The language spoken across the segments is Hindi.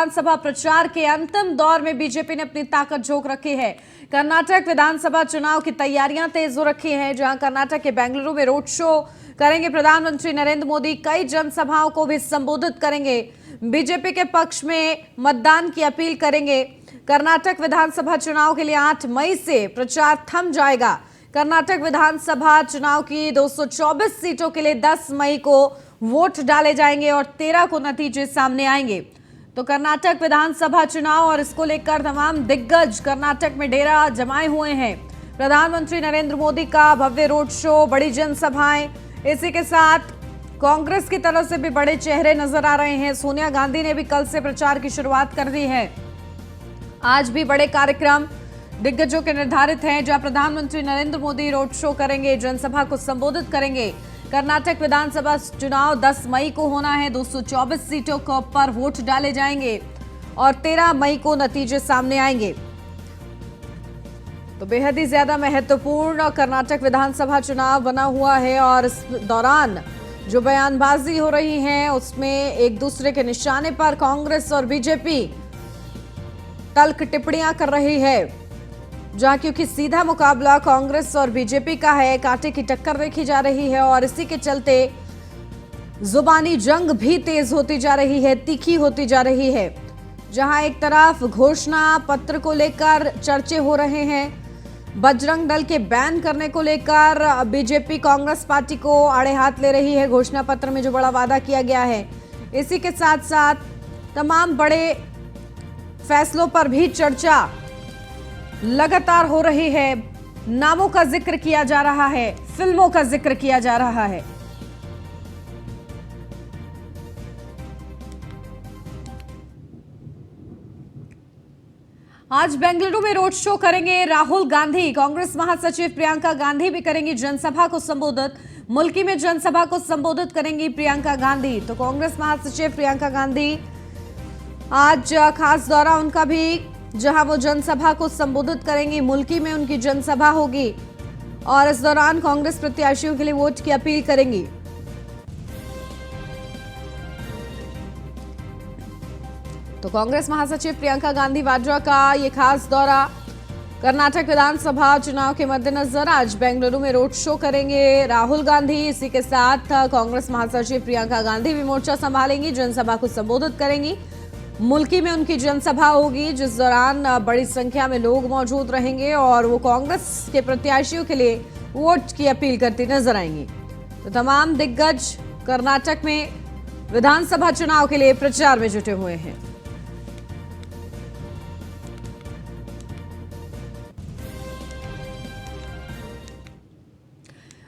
विधानसभा प्रचार के अंतिम दौर में बीजेपी ने अपनी ताकत झोंक रखी है। कर्नाटक विधानसभा चुनाव की तैयारियां तेज हो रखी हैं, जहां कर्नाटक के बेंगलुरु में रोड शो करेंगे प्रधानमंत्री नरेंद्र मोदी। कई जनसभाओं को भी संबोधित करेंगे। बीजेपी के पक्ष में मतदान की अपील करेंगे। कर्नाटक विधानसभा चुनाव के लिए 8 मई से प्रचार थम जाएगा। कर्नाटक विधानसभा चुनाव की 224 सीटों के लिए 10 मई को वोट डाले जाएंगे और 13 को नतीजे सामने आएंगे। तो कर्नाटक विधानसभा चुनाव और इसको लेकर तमाम दिग्गज कर्नाटक में डेरा जमाए हुए हैं। प्रधानमंत्री नरेंद्र मोदी का भव्य रोड शो, बड़ी जनसभाएं, इसी के साथ कांग्रेस की तरफ से भी बड़े चेहरे नजर आ रहे हैं। सोनिया गांधी ने भी कल से प्रचार की शुरुआत कर दी है। आज भी बड़े कार्यक्रम दिग्गजों के निर्धारित हैं, जहां प्रधानमंत्री नरेंद्र मोदी रोड शो करेंगे, जनसभा को संबोधित करेंगे। कर्नाटक विधानसभा चुनाव 10 मई को होना है। 224 सीटों पर वोट डाले जाएंगे और 13 मई को नतीजे सामने आएंगे। तो बेहद ही ज्यादा महत्वपूर्ण कर्नाटक विधानसभा चुनाव बना हुआ है और इस दौरान जो बयानबाजी हो रही है उसमें एक दूसरे के निशाने पर कांग्रेस और बीजेपी तल्ख टिप्पणियां कर रही है, जहां क्योंकि सीधा मुकाबला कांग्रेस और बीजेपी का है, कांटे की टक्कर देखी जा रही है और इसी के चलते जुबानी जंग भी तेज होती जा रही है, तीखी होती जा रही है। जहां एक तरफ घोषणा पत्र को लेकर चर्चे हो रहे हैं, बजरंग दल के बैन करने को लेकर बीजेपी कांग्रेस पार्टी को आड़े हाथ ले रही है। घोषणा पत्र में जो बड़ा वादा किया गया है, इसी के साथ साथ तमाम बड़े फैसलों पर भी चर्चा लगातार हो रही है। नामों का जिक्र किया जा रहा है, फिल्मों का जिक्र किया जा रहा है। आज बेंगलुरु में रोड शो करेंगे राहुल गांधी। कांग्रेस महासचिव प्रियंका गांधी भी करेंगी जनसभा को संबोधित। मुल्की में जनसभा को संबोधित करेंगी प्रियंका गांधी। तो कांग्रेस महासचिव प्रियंका गांधी आज खास दौरा उनका भी, जहां वो जनसभा को संबोधित करेंगी। मुल्की में उनकी जनसभा होगी और इस दौरान कांग्रेस प्रत्याशियों के लिए वोट की अपील करेंगी। तो कांग्रेस महासचिव प्रियंका गांधी वाड्रा का ये खास दौरा कर्नाटक विधानसभा चुनाव के मद्देनजर आज बेंगलुरु में रोड शो करेंगे राहुल गांधी। इसी के साथ कांग्रेस महासचिव प्रियंका गांधी भी मोर्चा संभालेंगी, जनसभा को संबोधित करेंगी। मुल्की में उनकी जनसभा होगी, जिस दौरान बड़ी संख्या में लोग मौजूद रहेंगे और वो कांग्रेस के प्रत्याशियों के लिए वोट की अपील करती नजर आएंगी। तो तमाम दिग्गज कर्नाटक में विधानसभा चुनाव के लिए प्रचार में जुटे हुए हैं।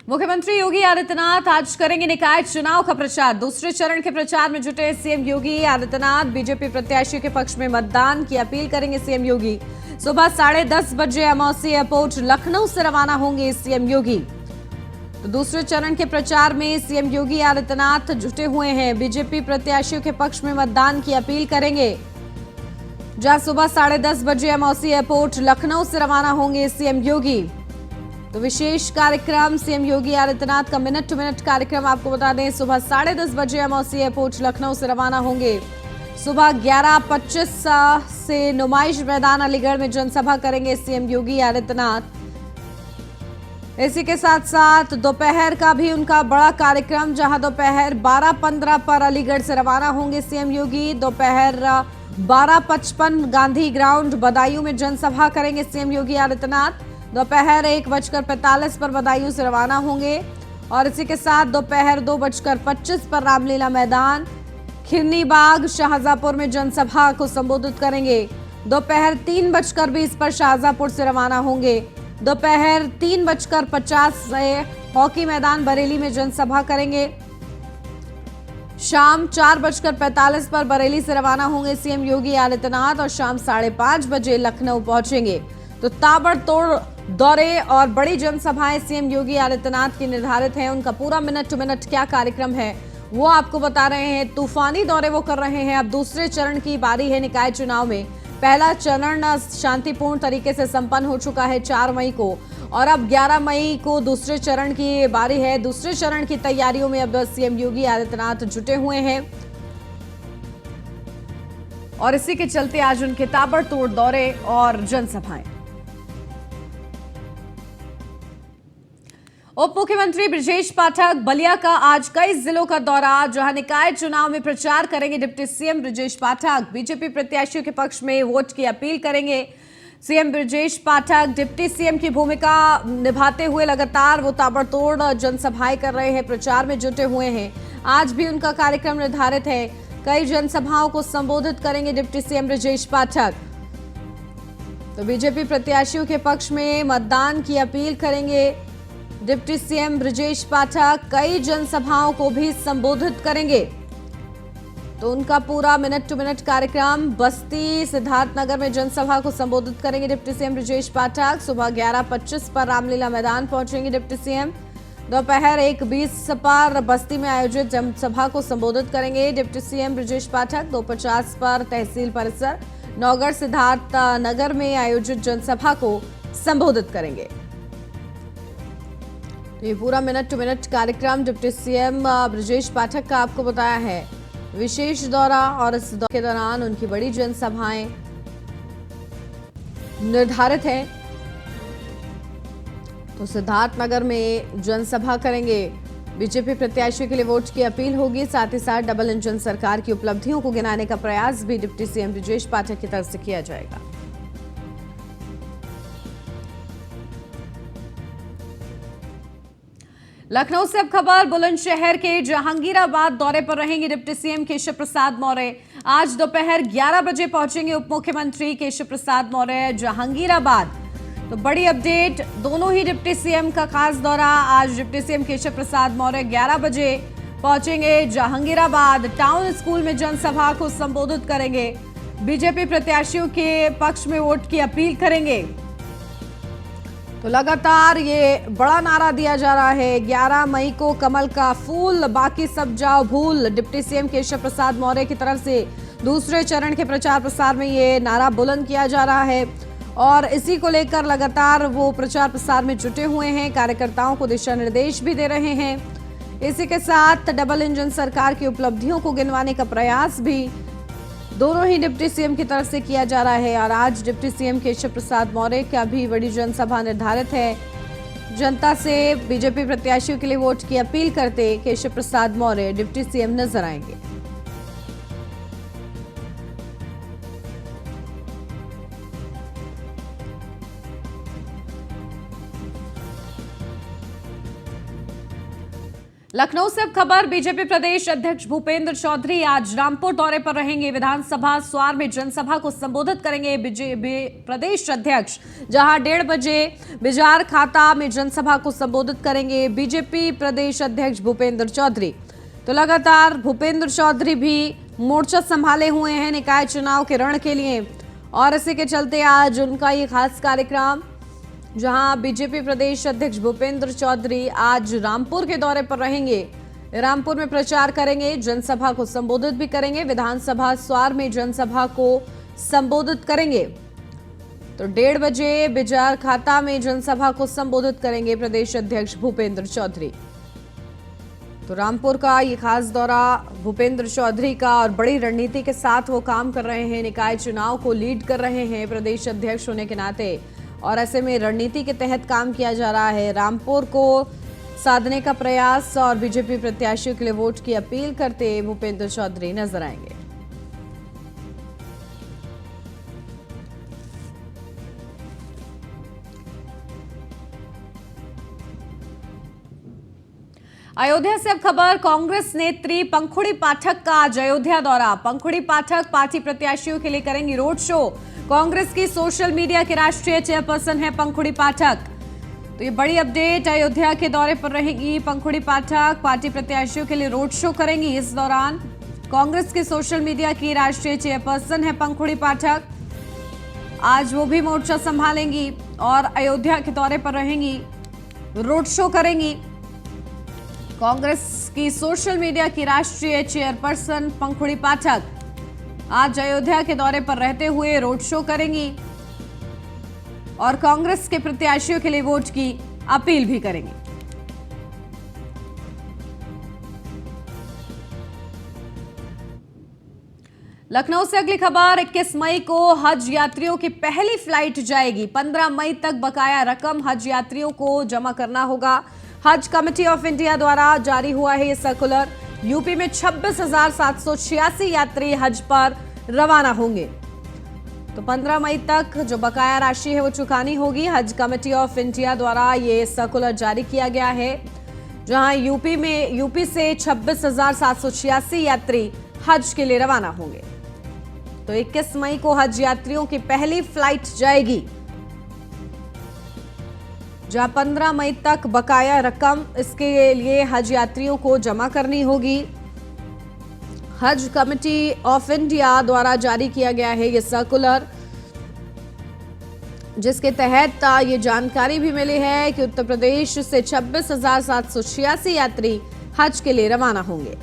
मुख्यमंत्री योगी आदित्यनाथ आज करेंगे निकाय चुनाव का प्रचार। दूसरे चरण के प्रचार में जुटे सीएम योगी आदित्यनाथ बीजेपी प्रत्याशियों के पक्ष में मतदान की अपील करेंगे। सीएम योगी सुबह 10:30 बजे अमौसी एयरपोर्ट लखनऊ से रवाना होंगे। सीएम योगी तो दूसरे चरण के प्रचार में सीएम योगी आदित्यनाथ जुटे हुए हैं। बीजेपी प्रत्याशियों के पक्ष में मतदान की अपील करेंगे, जहां सुबह 10:30 बजे अमौसी एयरपोर्ट लखनऊ से रवाना होंगे सीएम योगी। तो विशेष कार्यक्रम सीएम योगी आदित्यनाथ का मिनट टू मिनट कार्यक्रम आपको बता दें, सुबह 10:30 बजे अमौसी एयरपोर्ट लखनऊ से रवाना होंगे। सुबह 11:25 से नुमाइश मैदान अलीगढ़ में जनसभा करेंगे सीएम योगी आदित्यनाथ। इसी के साथ साथ दोपहर का भी उनका बड़ा कार्यक्रम, जहां दोपहर 12:15 पर अलीगढ़ से रवाना होंगे सीएम योगी। दोपहर 12:55 गांधी ग्राउंड बदायूं में जनसभा करेंगे सीएम योगी आदित्यनाथ। दोपहर 1:45 पर बदायूं से रवाना होंगे और इसी के साथ दोपहर 2:25 पर रामलीला मैदान, खिरनी बाग, शाहजहांपुर में जनसभा को संबोधित करेंगे। दोपहर 3:20 पर शाहजहांपुर से रवाना होंगे। दोपहर 3:50 से हॉकी मैदान बरेली में जनसभा करेंगे। शाम 4:45 पर बरेली से रवाना होंगे सीएम योगी आदित्यनाथ और शाम 5:30 बजे लखनऊ पहुंचेंगे। तो ताबड़तोड़ दौरे और बड़ी जनसभाएं सीएम योगी आदित्यनाथ की निर्धारित हैं। उनका पूरा मिनट टू मिनट क्या कार्यक्रम है वो आपको बता रहे हैं। तूफानी दौरे वो कर रहे हैं। अब दूसरे चरण की बारी है निकाय चुनाव में। पहला चरण शांतिपूर्ण तरीके से संपन्न हो चुका है 4 मई को और अब 11 मई को दूसरे चरण की बारी है। दूसरे चरण की तैयारियों में अब सीएम योगी आदित्यनाथ जुटे हुए हैं। और इसी के चलते आज उनके ताबड़तोड़ दौरे और जनसभाएं। उप मुख्यमंत्री ब्रजेश पाठक बलिया का आज कई जिलों का दौरा, जहां निकाय चुनाव में प्रचार करेंगे deputy CM Brajesh Pathak. BJP प्रत्याशियों के पक्ष में वोट की अपील करेंगे। CM Brajesh Pathak deputy CM की भूमिका निभाते हुए लगातार वो ताबड़तोड़ जनसभाएं कर रहे हैं, प्रचार में जुटे हुए हैं। आज भी उनका कार्यक्रम निर्धारित है। कई जनसभाओं को संबोधित करेंगे डिप्टी सीएम ब्रजेश पाठक। तो बीजेपी प्रत्याशियों के पक्ष में मतदान की अपील करेंगे डिप्टी सीएम ब्रजेश पाठक। कई जनसभाओं को भी संबोधित करेंगे। तो उनका पूरा मिनट टू मिनट कार्यक्रम, बस्ती सिद्धार्थनगर में जनसभा को संबोधित करेंगे डिप्टी सीएम ब्रजेश पाठक। सुबह 11:25 पर रामलीला मैदान पहुंचेंगे डिप्टी सीएम। दोपहर 1:20 पर बस्ती में आयोजित जनसभा को संबोधित करेंगे डिप्टी सीएम ब्रजेश पाठक। 2:50 पर तहसील परिसर नौगढ़ सिद्धार्थ नगर में आयोजित जनसभा को संबोधित करेंगे। तो ये पूरा मिनट टू मिनट कार्यक्रम डिप्टी सीएम ब्रजेश पाठक का आपको बताया है। विशेष दौरा और इस दौरे के दौरान उनकी बड़ी जनसभाएं निर्धारित है। तो सिद्धार्थनगर में जनसभा करेंगे। बीजेपी प्रत्याशियों के लिए वोट की अपील होगी। साथ ही साथ डबल इंजन सरकार की उपलब्धियों को गिनाने का प्रयास भी डिप्टी सीएम ब्रजेश पाठक की तरफ से किया जाएगा। लखनऊ से अब खबर, बुलंदशहर के जहांगीराबाद दौरे पर रहेंगे डिप्टी सीएम केशव प्रसाद मौर्य। आज दोपहर 11 बजे पहुंचेंगे उप मुख्यमंत्री केशव प्रसाद मौर्य जहांगीराबाद। तो बड़ी अपडेट, दोनों ही डिप्टी सीएम का खास दौरा। आज डिप्टी सीएम केशव प्रसाद मौर्य 11 बजे पहुंचेंगे जहांगीराबाद। टाउन स्कूल में जनसभा को संबोधित करेंगे। बीजेपी प्रत्याशियों के पक्ष में वोट की अपील करेंगे। तो लगातार ये बड़ा नारा दिया जा रहा है, 11 मई को कमल का फूल, बाकी सब जाओ भूल। डिप्टी सीएम केशव प्रसाद मौर्य की तरफ से दूसरे चरण के प्रचार प्रसार में ये नारा बुलंद किया जा रहा है और इसी को लेकर लगातार वो प्रचार प्रसार में जुटे हुए हैं। कार्यकर्ताओं को दिशा निर्देश भी दे रहे हैं। इसी के साथ डबल इंजन सरकार की उपलब्धियों को गिनवाने का प्रयास भी दोनों ही डिप्टी सीएम की तरफ से किया जा रहा है। और आज डिप्टी सीएम केशव प्रसाद मौर्य का भी बड़ी जनसभा निर्धारित है। जनता से बीजेपी प्रत्याशियों के लिए वोट की अपील करते केशव प्रसाद मौर्य डिप्टी सीएम नजर आएंगे। लखनऊ से अब खबर, बीजेपी प्रदेश अध्यक्ष भूपेंद्र चौधरी आज रामपुर दौरे पर रहेंगे। विधानसभा स्वार में जनसभा को संबोधित करेंगे बीजेपी प्रदेश अध्यक्ष, जहां 1:30 बजे बिजार खाता में जनसभा को संबोधित करेंगे बीजेपी प्रदेश अध्यक्ष भूपेंद्र चौधरी। तो लगातार भूपेंद्र चौधरी भी मोर्चा संभाले हुए हैं निकाय चुनाव के रण के लिए और इसी के चलते आज उनका ये खास कार्यक्रम, जहां बीजेपी प्रदेश अध्यक्ष भूपेंद्र चौधरी आज रामपुर के दौरे पर रहेंगे। रामपुर में प्रचार करेंगे, जनसभा को संबोधित भी करेंगे। विधानसभा स्वार में जनसभा को संबोधित करेंगे। तो 1:30 बजे बिजार खाता में जनसभा को संबोधित करेंगे प्रदेश अध्यक्ष भूपेंद्र चौधरी। तो रामपुर का ये खास दौरा भूपेंद्र चौधरी का और बड़ी रणनीति के साथ वो काम कर रहे हैं। निकाय चुनाव को लीड कर रहे हैं प्रदेश अध्यक्ष होने के नाते और ऐसे में रणनीति के तहत काम किया जा रहा है। रामपुर को साधने का प्रयास और बीजेपी प्रत्याशियों के लिए वोट की अपील करते भूपेंद्र चौधरी नजर आएंगे। अयोध्या से अब खबर, कांग्रेस नेत्री पंखुड़ी पाठक का आज अयोध्या दौरा। पंखुड़ी पाठक पार्टी प्रत्याशियों के लिए करेंगी रोड शो। कांग्रेस की सोशल मीडिया के राष्ट्रीय चेयरपर्सन है पंखुड़ी पाठक। तो ये बड़ी अपडेट, अयोध्या के दौरे पर रहेगी पंखुड़ी पाठक, पार्टी प्रत्याशियों के लिए रोड शो करेंगी। इस दौरान कांग्रेस की सोशल मीडिया की राष्ट्रीय चेयरपर्सन है पंखुड़ी पाठक। आज वो भी मोर्चा संभालेंगी और अयोध्या के दौरे पर रहेंगी, रोड शो करेंगी। कांग्रेस की सोशल मीडिया की राष्ट्रीय चेयरपर्सन पंखुड़ी पाठक आज अयोध्या के दौरे पर रहते हुए रोड शो करेंगी और कांग्रेस के प्रत्याशियों के लिए वोट की अपील भी करेंगी। लखनऊ से अगली खबर। 21 मई को हज यात्रियों की पहली फ्लाइट जाएगी। 15 मई तक बकाया रकम हज यात्रियों को जमा करना होगा। हज कमेटी ऑफ इंडिया द्वारा जारी हुआ है ये सर्कुलर। यूपी में 26,786 यात्री हज पर रवाना होंगे। तो 15 मई तक जो बकाया राशि है वो चुकानी होगी। हज कमेटी ऑफ इंडिया द्वारा ये सर्कुलर जारी किया गया है, जहां यूपी से 26,786 यात्री हज के लिए रवाना होंगे। तो 21 मई को हज यात्रियों की पहली फ्लाइट जाएगी, जहां 15 मई तक बकाया रकम इसके लिए हज यात्रियों को जमा करनी होगी। हज कमेटी ऑफ इंडिया द्वारा जारी किया गया है ये सर्कुलर, जिसके तहत ये जानकारी भी मिली है कि उत्तर प्रदेश से 26,786 यात्री हज के लिए रवाना होंगे।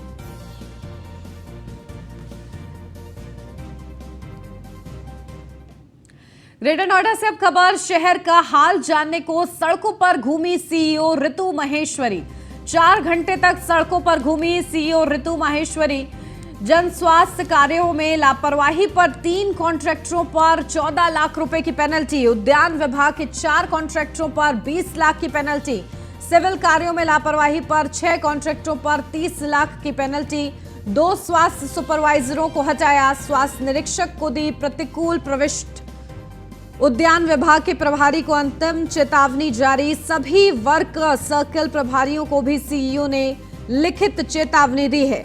ग्रेटर नोएडा से अब खबर। शहर का हाल जानने को सड़कों पर घूमी सीईओ ऋतु माहेश्वरी। 4 घंटे तक सड़कों पर घूमी सीईओ ऋतु माहेश्वरी। जन स्वास्थ्य कार्यों में लापरवाही पर 3 कॉन्ट्रैक्टरों पर 14 लाख रुपए की पेनल्टी। उद्यान विभाग के 4 कॉन्ट्रैक्टरों पर 20 लाख की पेनल्टी। सिविल कार्यों में लापरवाही पर 6 कॉन्ट्रैक्टरों पर 30 लाख की पेनल्टी। 2 स्वास्थ्य सुपरवाइजरों को हटाया। स्वास्थ्य निरीक्षक को दी प्रतिकूल प्रविष्टि। उद्यान विभाग के प्रभारी को अंतिम चेतावनी जारी। सभी वर्क सर्कल प्रभारियों को भी सीईओ ने लिखित चेतावनी दी है।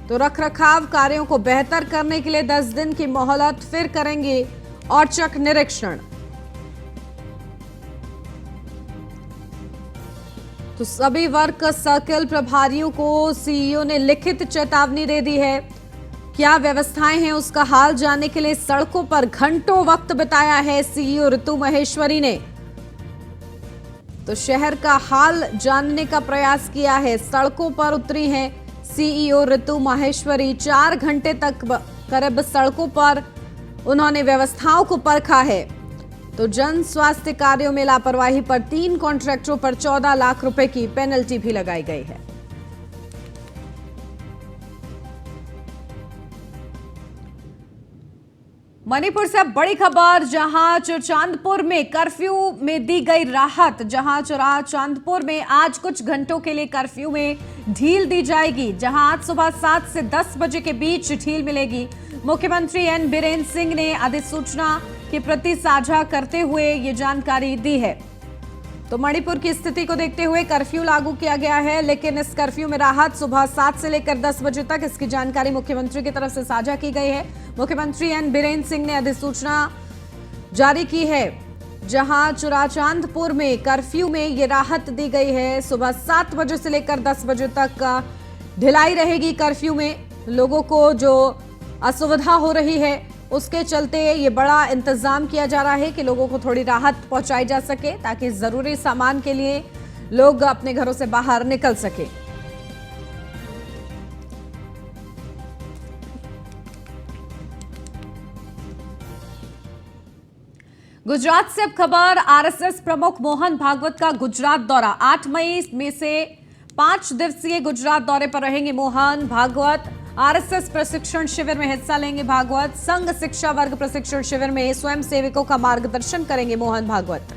तो रखरखाव कार्यों को बेहतर करने के लिए 10 दिन की मोहलत, फिर करेंगे औचक निरीक्षण। तो सभी वर्क सर्कल प्रभारियों को सीईओ ने लिखित चेतावनी दे दी है। क्या व्यवस्थाएं हैं उसका हाल जानने के लिए सड़कों पर घंटों वक्त बिताया है सीईओ ऋतु माहेश्वरी ने। तो शहर का हाल जानने का प्रयास किया है। सड़कों पर उतरी हैं सीईओ ऋतु माहेश्वरी। 4 घंटे तक करीब सड़कों पर उन्होंने व्यवस्थाओं को परखा है। तो जन स्वास्थ्य कार्यों में लापरवाही पर 3 कॉन्ट्रैक्टरों पर 14 लाख रुपए की पेनल्टी भी लगाई गई है। मणिपुर से अब बड़ी खबर, जहां चांदपुर में कर्फ्यू में दी गई राहत। जहां चांदपुर में आज कुछ घंटों के लिए कर्फ्यू में ढील दी जाएगी, जहां आज सुबह 7 से 10 बजे के बीच ढील मिलेगी। मुख्यमंत्री एन बीरेन सिंह ने अधिसूचना की प्रति साझा करते हुए ये जानकारी दी है। तो मणिपुर की स्थिति को देखते हुए कर्फ्यू लागू किया गया है, लेकिन इस कर्फ्यू में राहत सुबह 7 से लेकर 10 बजे तक, इसकी जानकारी मुख्यमंत्री की तरफ से साझा की गई है। मुख्यमंत्री एन बीरेन सिंह ने अधिसूचना जारी की है, जहां चांदपुर में कर्फ्यू में ये राहत दी गई है। सुबह 7 बजे से लेकर 10 बजे तक ढिलाई रहेगी कर्फ्यू में। लोगों को जो असुविधा हो रही है उसके चलते ये बड़ा इंतजाम किया जा रहा है कि लोगों को थोड़ी राहत पहुंचाई जा सके, ताकि जरूरी सामान के लिए लोग अपने घरों से बाहर निकल सके। गुजरात से अब खबर। आरएसएस प्रमुख मोहन भागवत का गुजरात दौरा। 8 मई में से 5 दिवसीय गुजरात दौरे पर रहेंगे मोहन भागवत। आरएसएस प्रशिक्षण शिविर में हिस्सा लेंगे भागवत। संघ शिक्षा वर्ग प्रशिक्षण शिविर में स्वयं सेवकों का मार्गदर्शन करेंगे मोहन भागवत।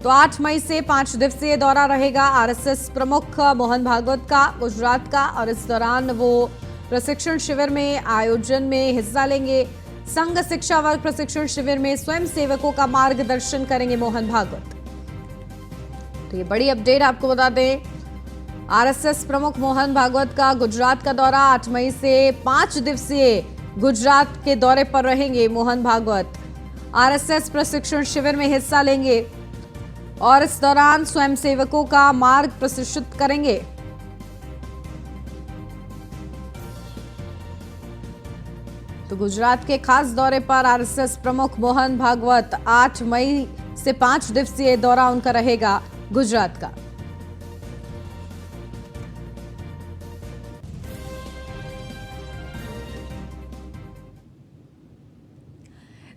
तो 8 मई से 5 दिवसीय दौरा रहेगा आरएसएस प्रमुख मोहन भागवत का गुजरात का, और इस दौरान वो प्रशिक्षण शिविर में आयोजन में हिस्सा लेंगे। संघ शिक्षा वर्ग प्रशिक्षण शिविर में स्वयं सेवकों का मार्गदर्शन करेंगे मोहन भागवत। तो ये बड़ी अपडेट आपको बता दें, आरएसएस प्रमुख मोहन भागवत का गुजरात का दौरा। 8 मई से 5 दिवसीय गुजरात के दौरे पर रहेंगे मोहन भागवत। आरएसएस प्रशिक्षण शिविर में हिस्सा लेंगे और इस दौरान स्वयं सेवकों का मार्ग प्रशिक्षित करेंगे। तो गुजरात के खास दौरे पर आरएसएस प्रमुख मोहन भागवत। 8 मई से 5 दिवसीय दौरा उनका रहेगा गुजरात का।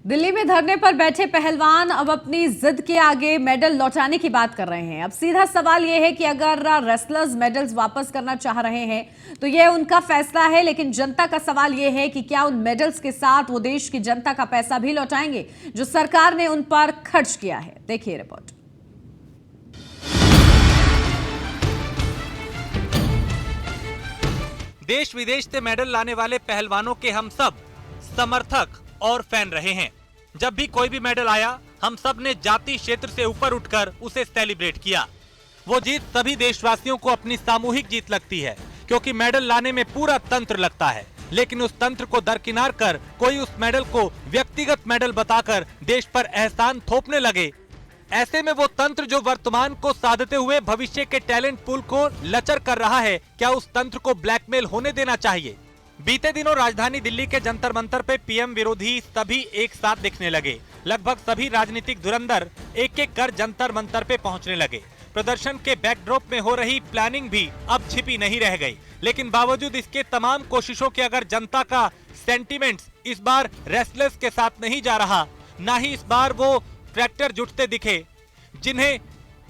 दिल्ली में धरने पर बैठे पहलवान अब अपनी जिद के आगे मेडल लौटाने की बात कर रहे हैं। अब सीधा सवाल यह है कि अगर रेसलर्स मेडल्स वापस करना चाह रहे हैं तो यह उनका फैसला है, लेकिन जनता का सवाल यह है कि क्या उन मेडल्स के साथ वो देश की जनता का पैसा भी लौटाएंगे जो सरकार ने उन पर खर्च किया है। देखिए रिपोर्ट। देश विदेश से मेडल लाने वाले पहलवानों के हम सब समर्थक और फैन रहे हैं। जब भी कोई भी मेडल आया हम सब ने जाति क्षेत्र से ऊपर उठकर उसे सेलिब्रेट किया। वो जीत सभी देशवासियों को अपनी सामूहिक जीत लगती है, क्योंकि मेडल लाने में पूरा तंत्र लगता है, लेकिन उस तंत्र को दरकिनार कर कोई उस मेडल को व्यक्तिगत मेडल बताकर देश पर एहसान थोपने लगे। ऐसे में वो तंत्र जो वर्तमान को साधते हुए भविष्य के टैलेंट पूल को लचर कर रहा है, क्या उस तंत्र को ब्लैकमेल होने देना चाहिए? बीते दिनों राजधानी दिल्ली के जंतर मंतर पे पीएम विरोधी सभी एक साथ दिखने लगे। लगभग सभी राजनीतिक धुरंधर एक एक कर जंतर मंतर पे पहुंचने लगे। प्रदर्शन के बैकड्रॉप में हो रही प्लानिंग भी अब छिपी नहीं रह गई, लेकिन बावजूद इसके तमाम कोशिशों के अगर जनता का सेंटीमेंट्स इस बार रेसलर्स के साथ नहीं जा रहा, ना ही इस बार वो ट्रैक्टर जुटते दिखे जिन्हें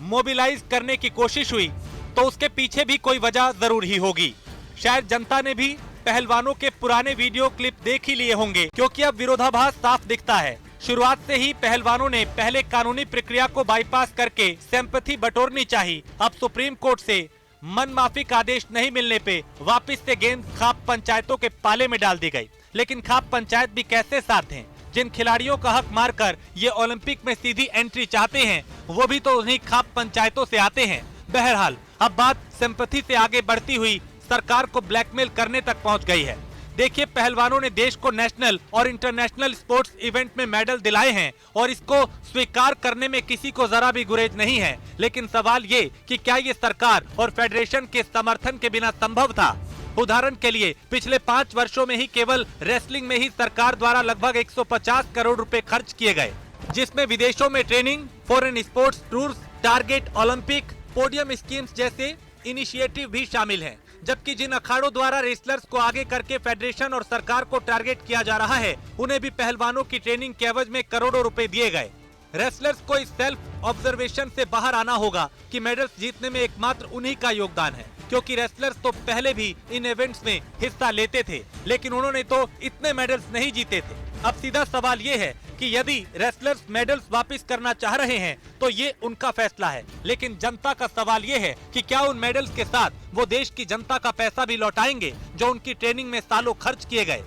मोबिलाइज करने की कोशिश हुई, तो उसके पीछे भी कोई वजह जरूर ही होगी। शायद जनता ने भी पहलवानों के पुराने वीडियो क्लिप देख ही लिए होंगे, क्योंकि अब विरोधाभास साफ दिखता है। शुरुआत से ही पहलवानों ने पहले कानूनी प्रक्रिया को बाईपास करके सिंपैथी बटोरनी चाहिए। अब सुप्रीम कोर्ट से मनमाफी का आदेश नहीं मिलने पे वापस से गेंद खाप पंचायतों के पाले में डाल दी गई। लेकिन खाप पंचायत भी कैसे साथ दें? जिन खिलाड़ियों का हक मारकर ये ओलंपिक में सीधी एंट्री चाहते हैं, वो भी तो उन्हीं खाप पंचायतों से आते हैं। बहरहाल अब बात सिंपैथी से आगे बढ़ती हुई सरकार को ब्लैकमेल करने तक पहुंच गई है। देखिए, पहलवानों ने देश को नेशनल और इंटरनेशनल स्पोर्ट्स इवेंट में मेडल दिलाए हैं और इसको स्वीकार करने में किसी को जरा भी गुरेज नहीं है। लेकिन सवाल ये कि क्या ये सरकार और फेडरेशन के समर्थन के बिना संभव था? उदाहरण के लिए पिछले 5 वर्षों में ही केवल रेसलिंग में ही सरकार द्वारा लगभग 150 करोड़ रुपए खर्च किए गए, जिसमें विदेशों में training, foreign sports tours, target Olympic, podium schemes जैसे इनिशिएटिव भी शामिल हैं। जबकि जिन अखाड़ों द्वारा रेसलर्स को आगे करके फेडरेशन और सरकार को टारगेट किया जा रहा है, उन्हें भी पहलवानों की ट्रेनिंग के एवज में करोड़ों रुपए दिए गए। रेसलर्स को इस सेल्फ ऑब्जर्वेशन से बाहर आना होगा कि मेडल्स जीतने में एकमात्र उन्हीं का योगदान है, क्योंकि रेसलर्स तो पहले भी इन इवेंट्स में हिस्सा लेते थे, लेकिन उन्होंने तो इतने मेडल्स नहीं जीते थे। अब सीधा सवाल ये है कि यदि रेसलर्स मेडल्स वापस करना चाह रहे हैं तो ये उनका फैसला है, लेकिन जनता का सवाल ये है कि क्या उन मेडल्स के साथ वो देश की जनता का पैसा भी लौटाएंगे जो उनकी ट्रेनिंग में सालों खर्च किए गए?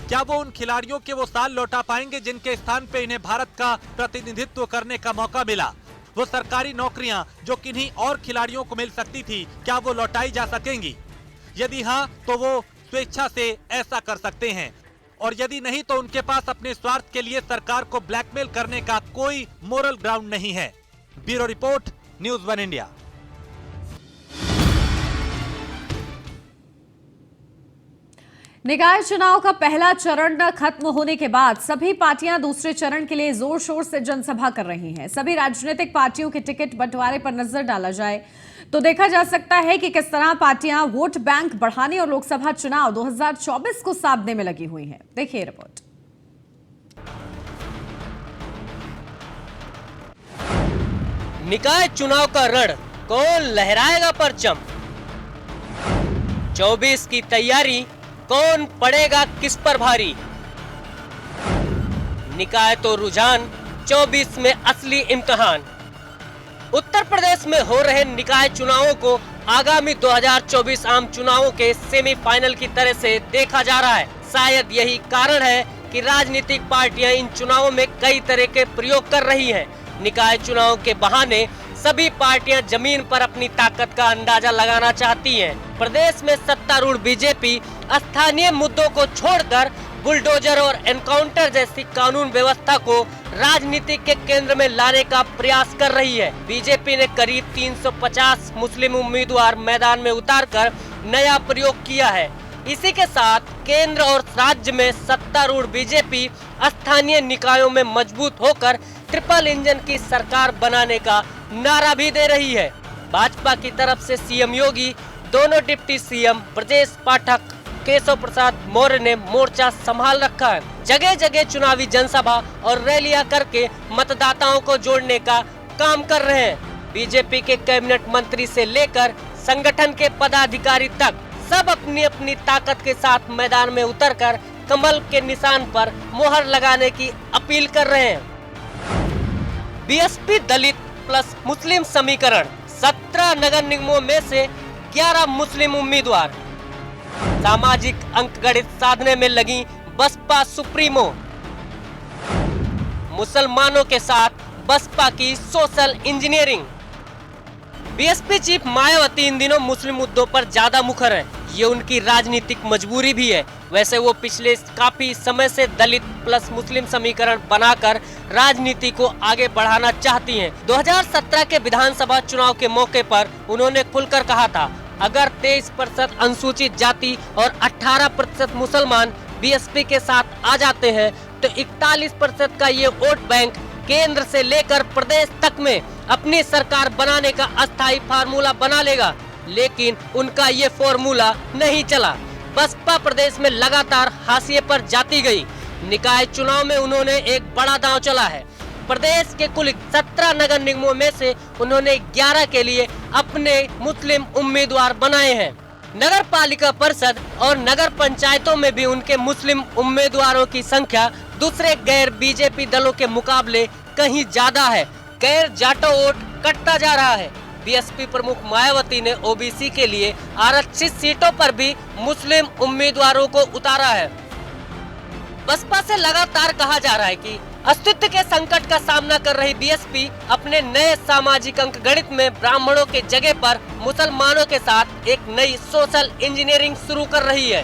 क्या वो उन खिलाड़ियों के वो साल लौटा पाएंगे जिनके स्थान पे इन्हें भारत का प्रतिनिधित्व करने का मौका मिला? वो सरकारी नौकरियां जो किन्हीं और खिलाड़ियों को मिल सकती थी, क्या वो लौटाई जा सकेंगी? यदि हाँ, तो वो स्वेच्छा से ऐसा कर सकते हैं, और यदि नहीं तो उनके पास अपने स्वार्थ के लिए सरकार को ब्लैकमेल करने का कोई मोरल ग्राउंड नहीं है। Bureau report, news 1 India. निकाय चुनाव का पहला चरण खत्म होने के बाद सभी पार्टियां दूसरे चरण के लिए जोर शोर से जनसभा कर रही हैं। सभी राजनीतिक पार्टियों के टिकट बंटवारे पर नजर डाला जाए तो देखा जा सकता है कि किस तरह पार्टियां वोट बैंक बढ़ाने और लोकसभा चुनाव 2024 को साधने में लगी हुई हैं। देखिए रिपोर्ट। निकाय चुनाव का रण, कौन लहराएगा परचम? 24 की तैयारी, कौन पड़ेगा किस पर भारी? निकाय तो रुझान, 24 में असली इम्तिहान। उत्तर प्रदेश में हो रहे निकाय चुनावों को आगामी 2024 आम चुनावों के सेमीफाइनल की तरह से देखा जा रहा है। शायद यही कारण है कि राजनीतिक पार्टियां इन चुनावों में कई तरह के प्रयोग कर रही हैं। निकाय चुनाव के बहाने सभी पार्टियां जमीन पर अपनी ताकत का अंदाजा लगाना चाहती हैं। प्रदेश में सत्तारूढ़ बीजेपी स्थानीय मुद्दों को छोड़कर बुलडोजर और एनकाउंटर जैसी कानून व्यवस्था को राजनीति के केंद्र में लाने का प्रयास कर रही है। बीजेपी ने करीब 350 मुस्लिम उम्मीदवार मैदान में उतारकर नया प्रयोग किया है। इसी के साथ केंद्र और राज्य में सत्तारूढ़ बीजेपी स्थानीय निकायों में मजबूत होकर ट्रिपल इंजन की सरकार बनाने का नारा भी दे रही है। भाजपा की तरफ से सीएम योगी, दोनों डिप्टी सीएम ब्रजेश पाठक, केशव प्रसाद मौर्य ने मोर्चा संभाल रखा है। जगह जगह चुनावी जनसभा और रैलियां करके मतदाताओं को जोड़ने का काम कर रहे हैं। बीजेपी के कैबिनेट मंत्री से लेकर संगठन के पदाधिकारी तक सब अपनी अपनी ताकत के साथ मैदान में उतरकर कमल के निशान पर मोहर लगाने की अपील कर रहे हैं। बीएसपी दलित प्लस मुस्लिम समीकरण, 17 नगर निगमों में से 11 मुस्लिम उम्मीदवार, सामाजिक अंकगणित साधने में लगी बसपा सुप्रीमो, मुसलमानों के साथ बसपा की social engineering. BSP chief Mayawati इन दिनों मुस्लिम मुद्दों पर ज्यादा मुखर है, ये उनकी राजनीतिक मजबूरी भी है। वैसे वो पिछले काफी समय से दलित प्लस मुस्लिम समीकरण बनाकर राजनीति को आगे बढ़ाना चाहती हैं। 2017 के विधानसभा चुनाव के मौके पर उन्होंने खुलकर कहा था, अगर 23% अनुसूचित जाति और 18% मुसलमान बीएसपी के साथ आ जाते हैं तो 41% का ये वोट बैंक केंद्र से लेकर प्रदेश तक में अपनी सरकार बनाने का अस्थायी फार्मूला बना लेगा। लेकिन उनका ये फॉर्मूला नहीं चला। बसपा प्रदेश में लगातार हाशिए पर जाती गई। निकाय चुनाव में उन्होंने एक बड़ा दांव चला है। प्रदेश के कुल 17 नगर निगमों में से उन्होंने 11 के लिए अपने मुस्लिम उम्मीदवार बनाए हैं। नगर पालिका परिषद और नगर पंचायतों में भी उनके मुस्लिम उम्मीदवारों की संख्या दूसरे गैर बीजेपी दलों के मुकाबले कहीं ज्यादा है। गैर जाटो वोट कटता जा रहा है। बीएसपी प्रमुख मायावती ने ओबीसी के लिए आरक्षित सीटों पर भी मुस्लिम उम्मीदवारों को उतारा है। बसपा से लगातार कहा जा रहा है कि अस्तित्व के संकट का सामना कर रही बीएसपी अपने नए सामाजिक अंकगणित में ब्राह्मणों के जगह पर मुसलमानों के साथ एक नई सोशल इंजीनियरिंग शुरू कर रही है।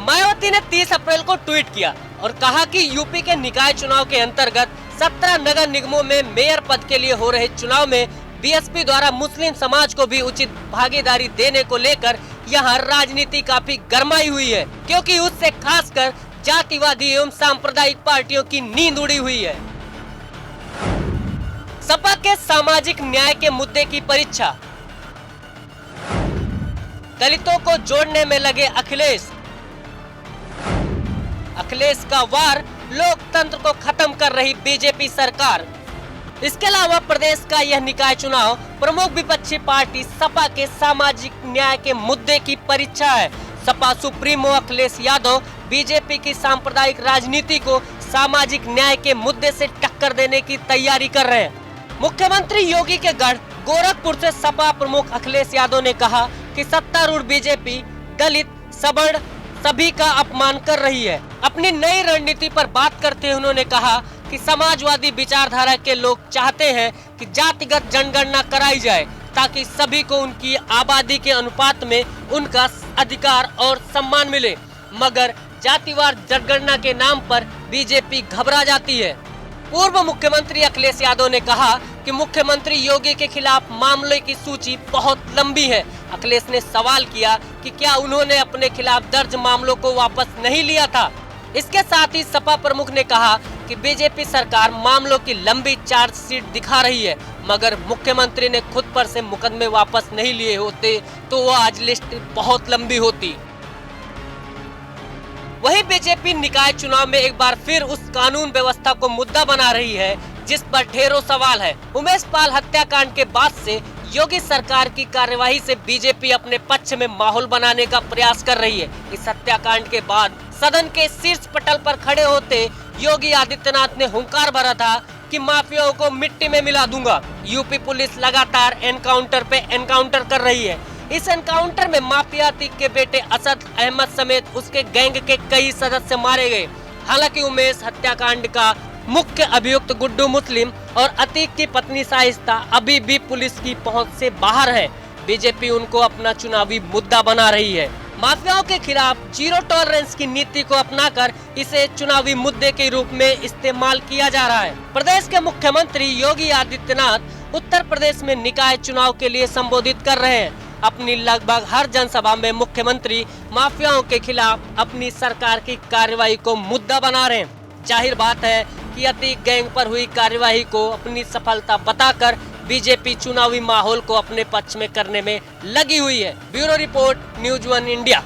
मायावती ने 30 अप्रैल को ट्वीट किया और कहा कि यूपी के निकाय चुनाव के अंतर्गत 17 नगर निगमों में मेयर पद के लिए हो रहे चुनाव में बीएसपी द्वारा मुस्लिम समाज को भी उचित भागीदारी देने को लेकर यहाँ राजनीति काफी गरमाई हुई है, क्योंकि उससे खासकर जातिवादी एवं सांप्रदायिक पार्टियों की नींद उड़ी हुई है। सपा के सामाजिक न्याय के मुद्दे की परीक्षा, दलितों को जोड़ने में लगे अखिलेश। अखिलेश का वार लोकतंत्र को खत्म कर रही बीजेपी सरकार। इसके अलावा प्रदेश का यह निकाय चुनाव प्रमुख विपक्षी पार्टी सपा के सामाजिक न्याय के मुद्दे की परीक्षा है। सपा सुप्रीमो अखिलेश यादव बीजेपी की सांप्रदायिक राजनीति को सामाजिक न्याय के मुद्दे से टक्कर देने की तैयारी कर रहे हैं। मुख्यमंत्री योगी के गढ़ गोरखपुर से सपा प्रमुख अखिलेश यादव ने कहा कि सत्तारूढ़ बीजेपी दलित सवर्ण सभी का अपमान कर रही है। अपनी नई रणनीति पर बात करते हुए उन्होंने कहा कि समाजवादी विचारधारा के लोग चाहते हैं कि जातिगत जनगणना कराई जाए ताकि सभी को उनकी आबादी के अनुपात में उनका अधिकार और सम्मान मिले, मगर जातिवार जनगणना के नाम पर बीजेपी घबरा जाती है। पूर्व मुख्यमंत्री अखिलेश यादव ने कहा कि मुख्यमंत्री योगी के खिलाफ मामले की सूची बहुत लंबी है। अखिलेश ने सवाल किया कि क्या उन्होंने अपने खिलाफ दर्ज मामलों को वापस नहीं लिया था। इसके साथ ही सपा प्रमुख ने कहा कि बीजेपी सरकार मामलों की लंबी चार्जशीट दिखा रही है, मगर मुख्यमंत्री ने खुद पर से मुकदमे वापस नहीं लिए होते तो वो आज लिस्ट बहुत लंबी होती। वहीं बीजेपी निकाय चुनाव में एक बार फिर उस कानून व्यवस्था को मुद्दा बना रही है जिस पर ढेरों सवाल है। उमेश पाल हत्याकांड के बाद से योगी सरकार की कार्यवाही से बीजेपी अपने पक्ष में माहौल बनाने का प्रयास कर रही है। इस हत्याकांड के बाद सदन के शीर्ष पटल पर खड़े होते योगी आदित्यनाथ ने हुंकार भरा था कि माफियाओं को मिट्टी में मिला दूंगा। यूपी पुलिस लगातार एनकाउंटर पे एनकाउंटर कर रही है। इस एनकाउंटर में माफिया अतीक के बेटे असद अहमद समेत उसके गैंग के कई सदस्य मारे गए। हालांकि उमेश हत्याकांड का मुख्य अभियुक्त गुड्डू मुस्लिम और अतीक की पत्नी शाइस्ता अभी भी पुलिस की पहुंच से बाहर है। बीजेपी उनको अपना चुनावी मुद्दा बना रही है। माफियाओं के खिलाफ जीरो टॉलरेंस की नीति को अपनाकर इसे चुनावी मुद्दे के रूप में इस्तेमाल किया जा रहा है। प्रदेश के मुख्यमंत्री योगी आदित्यनाथ उत्तर प्रदेश में निकाय चुनाव के लिए संबोधित कर रहे हैं। अपनी लगभग हर जनसभा में मुख्यमंत्री माफियाओं के खिलाफ अपनी सरकार की कार्रवाई को मुद्दा बना रहे हैं। जाहिर बात है कि अतीक गैंग पर हुई कार्यवाही को अपनी सफलता बताकर बीजेपी चुनावी माहौल को अपने पक्ष में करने में लगी हुई है। Bureau report, news 1 India.